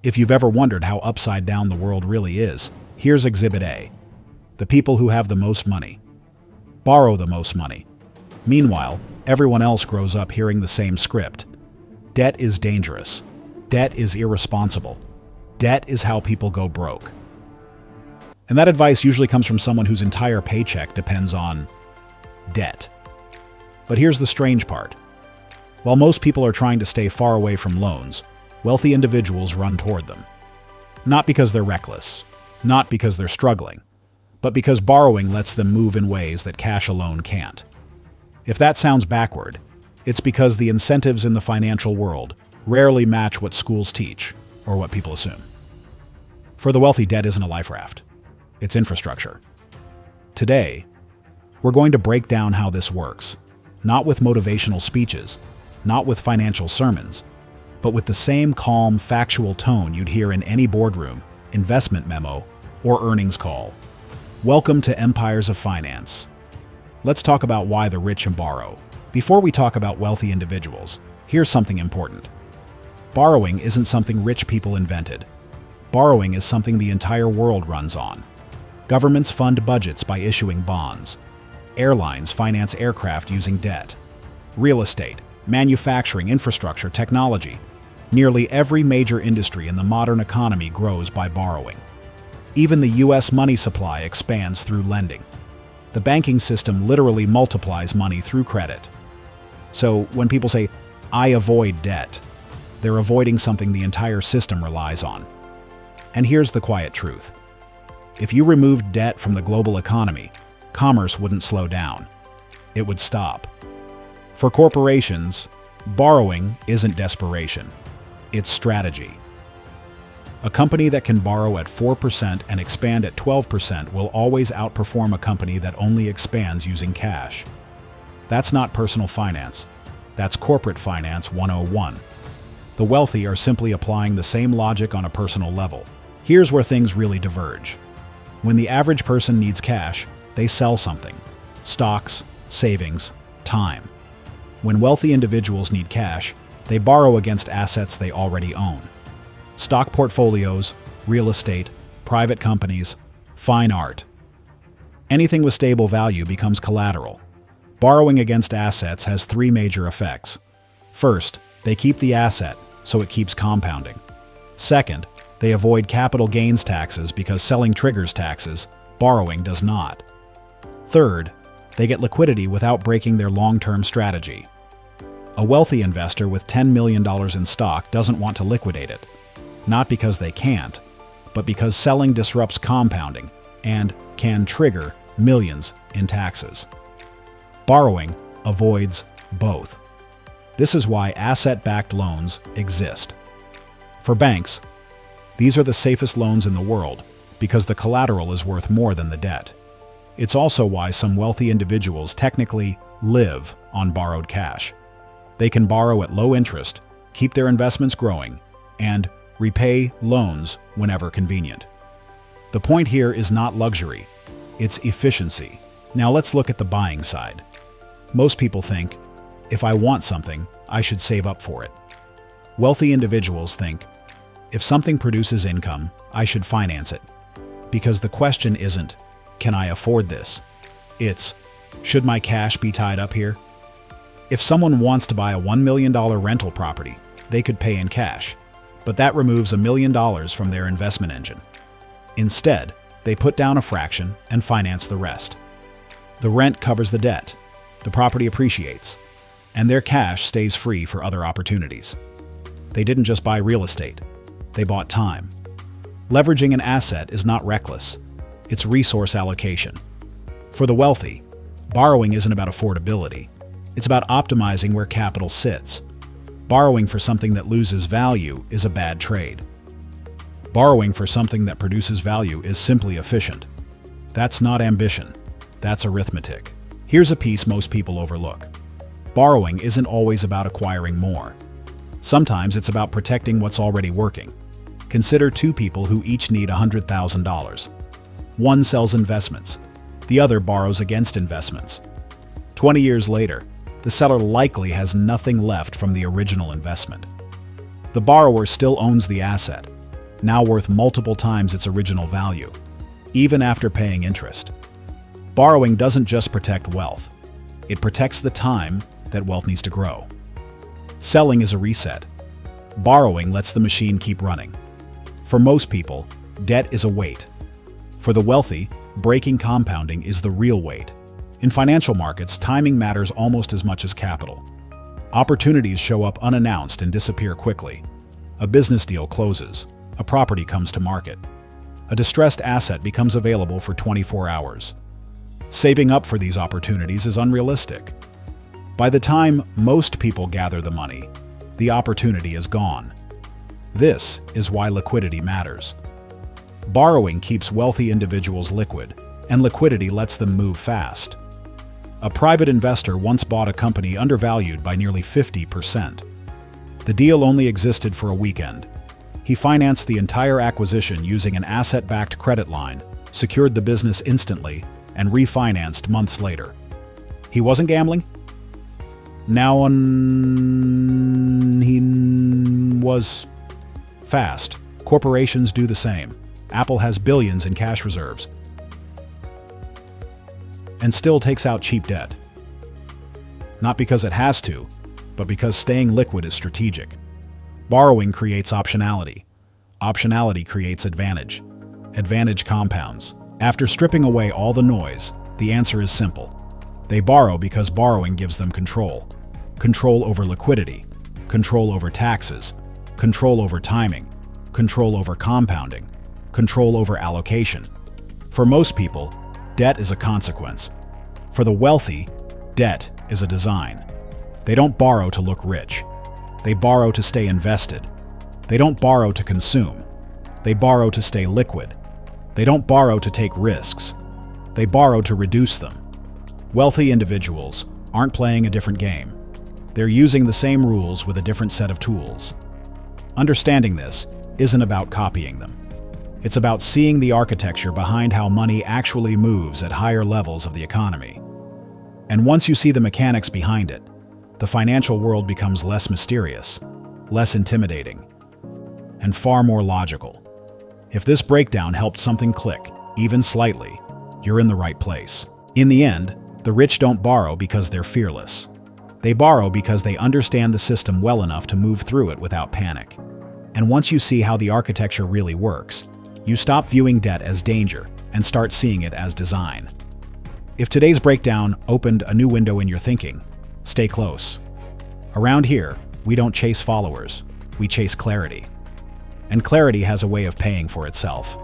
If you've ever wondered how upside down the world really is, here's Exhibit A. The people who have the most money borrow the most money. Meanwhile, everyone else grows up hearing the same script. Debt is dangerous. Debt is irresponsible. Debt is how people go broke. And that advice usually comes from someone whose entire paycheck depends on debt. But here's the strange part. While most people are trying to stay far away from loans, wealthy individuals run toward them. Not because they're reckless, not because they're struggling, but because borrowing lets them move in ways that cash alone can't. If that sounds backward, it's because the incentives in the financial world rarely match what schools teach or what people assume. For the wealthy, debt isn't a life raft. It's infrastructure. Today, we're going to break down how this works, not with motivational speeches, not with financial sermons, but with the same calm, factual tone you'd hear in any boardroom, investment memo, or earnings call. Welcome to Empires of Finance. Let's talk about why the rich borrow. Before we talk about wealthy individuals, here's something important. Borrowing isn't something rich people invented. Borrowing is something the entire world runs on. Governments fund budgets by issuing bonds. Airlines finance aircraft using debt. Real estate, manufacturing, infrastructure, technology. Nearly every major industry in the modern economy grows by borrowing. Even the U.S. money supply expands through lending. The banking system literally multiplies money through credit. So when people say, "I avoid debt," they're avoiding something the entire system relies on. And here's the quiet truth. If you removed debt from the global economy, commerce wouldn't slow down. It would stop. For corporations, borrowing isn't desperation. It's strategy. A company that can borrow at 4% and expand at 12% will always outperform a company that only expands using cash. That's not personal finance. That's corporate finance 101. The wealthy are simply applying the same logic on a personal level. Here's where things really diverge. When the average person needs cash, they sell something: stocks, savings, time. When wealthy individuals need cash, they borrow against assets they already own. Stock portfolios, real estate, private companies, fine art. Anything with stable value becomes collateral. Borrowing against assets has three major effects. First, they keep the asset, so it keeps compounding. Second, they avoid capital gains taxes because selling triggers taxes, borrowing does not. Third, they get liquidity without breaking their long-term strategy. A wealthy investor with $10 million in stock doesn't want to liquidate it, not because they can't, but because selling disrupts compounding and can trigger millions in taxes. Borrowing avoids both. This is why asset-backed loans exist. For banks, these are the safest loans in the world because the collateral is worth more than the debt. It's also why some wealthy individuals technically live on borrowed cash. They can borrow at low interest, keep their investments growing, and repay loans whenever convenient. The point here is not luxury, it's efficiency. Now let's look at the buying side. Most people think, if I want something, I should save up for it. Wealthy individuals think, if something produces income, I should finance it. Because the question isn't, can I afford this? It's, should my cash be tied up here? If someone wants to buy a $1 million rental property, they could pay in cash, but that removes $1 million from their investment engine. Instead, they put down a fraction and finance the rest. The rent covers the debt, the property appreciates, and their cash stays free for other opportunities. They didn't just buy real estate, they bought time. Leveraging an asset is not reckless, it's resource allocation. For the wealthy, borrowing isn't about affordability, it's about optimizing where capital sits. Borrowing for something that loses value is a bad trade. Borrowing for something that produces value is simply efficient. That's not ambition, that's arithmetic. Here's a piece most people overlook. Borrowing isn't always about acquiring more. Sometimes it's about protecting what's already working. Consider two people who each need $100,000. One sells investments, the other borrows against investments. 20 years later, the seller likely has nothing left from the original investment. The borrower still owns the asset, now worth multiple times its original value, even after paying interest. Borrowing doesn't just protect wealth, it protects the time that wealth needs to grow. Selling is a reset. Borrowing lets the machine keep running. For most people, debt is a weight. For the wealthy, breaking compounding is the real weight. In financial markets, timing matters almost as much as capital. Opportunities show up unannounced and disappear quickly. A business deal closes. A property comes to market. A distressed asset becomes available for 24 hours. Saving up for these opportunities is unrealistic. By the time most people gather the money, the opportunity is gone. This is why liquidity matters. Borrowing keeps wealthy individuals liquid, and liquidity lets them move fast. A private investor once bought a company undervalued by nearly 50%. The deal only existed for a weekend. He financed the entire acquisition using an asset-backed credit line, secured the business instantly, and refinanced months later. He wasn't gambling? Now he was fast. Corporations do the same. Apple has billions in cash reserves and still takes out cheap debt. Not because it has to, but because staying liquid is strategic. Borrowing creates optionality. Optionality creates advantage. Advantage compounds. After stripping away all the noise, the answer is simple. They borrow because borrowing gives them control. Control over liquidity, control over taxes, control over timing, control over compounding, control over allocation. For most people, debt is a consequence. For the wealthy, debt is a design. They don't borrow to look rich. They borrow to stay invested. They don't borrow to consume. They borrow to stay liquid. They don't borrow to take risks. They borrow to reduce them. Wealthy individuals aren't playing a different game. They're using the same rules with a different set of tools. Understanding this isn't about copying them. It's about seeing the architecture behind how money actually moves at higher levels of the economy. And once you see the mechanics behind it, the financial world becomes less mysterious, less intimidating, and far more logical. If this breakdown helped something click, even slightly, you're in the right place. In the end, the rich don't borrow because they're fearless. They borrow because they understand the system well enough to move through it without panic. And once you see how the architecture really works, you stop viewing debt as danger and start seeing it as design. If today's breakdown opened a new window in your thinking, stay close. Around here, we don't chase followers, we chase clarity. And clarity has a way of paying for itself.